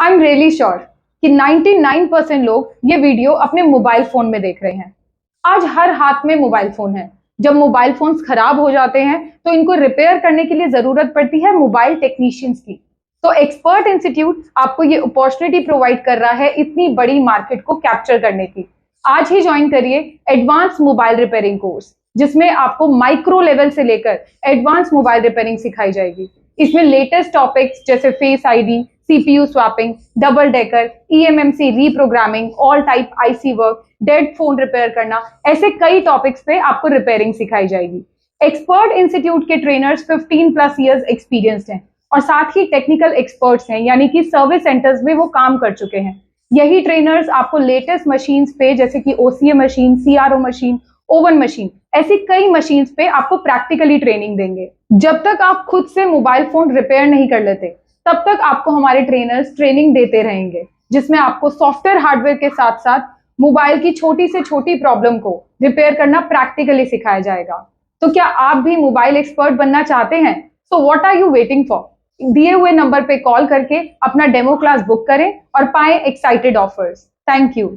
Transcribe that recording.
I am really sure कि 99% लोग ये वीडियो अपने मोबाइल फोन में देख रहे हैं। आज हर हाथ में मोबाइल फोन है। जब मोबाइल फोन्स खराब हो जाते हैं तो इनको रिपेयर करने के लिए जरूरत पड़ती है मोबाइल टेक्नीशियंस की। तो एक्सपर्ट इंस्टीट्यूट आपको ये अपॉर्चुनिटी प्रोवाइड कर रहा है इतनी बड़ी मार्केट को कैप्चर करने की। आज ही ज्वाइन करिए एडवांस मोबाइल रिपेयरिंग कोर्स, जिसमें आपको माइक्रो लेवल से लेकर एडवांस मोबाइल रिपेयरिंग सिखाई जाएगी। इसमें लेटेस्ट टॉपिक्स जैसे face ID, CPU swapping, double decker, eMMC reprogramming, all type IC work, dead phone repair करना, ऐसे कई टॉपिक्स पे आपको रिपेयरिंग सिखाई जाएगी। एक्सपर्ट इंस्टीट्यूट के ट्रेनर्स 15+ ईयर्स एक्सपीरियंस्ड हैं और साथ ही टेक्निकल एक्सपर्ट्स हैं, यानी कि सर्विस सेंटर्स में वो काम कर चुके हैं। यही ट्रेनर्स आपको लेटेस्ट मशीन्स पे जैसे कि OCA machine, CRO machine, oven machine, ऐसी कई मशीन्स पे आपको प्रैक्टिकली ट्रेनिंग देंगे। जब तक आप खुद से मोबाइल फोन रिपेयर नहीं कर लेते तब तक आपको हमारे ट्रेनर्स ट्रेनिंग देते रहेंगे, जिसमें आपको सॉफ्टवेयर हार्डवेयर के साथ साथ मोबाइल की छोटी से छोटी प्रॉब्लम को रिपेयर करना प्रैक्टिकली सिखाया जाएगा। तो क्या आप भी मोबाइल एक्सपर्ट बनना चाहते हैं? So what are you waiting for? दिए हुए नंबर पे कॉल करके अपना डेमो क्लास बुक करें और पाएं एक्साइटेड ऑफर्स। Thank you.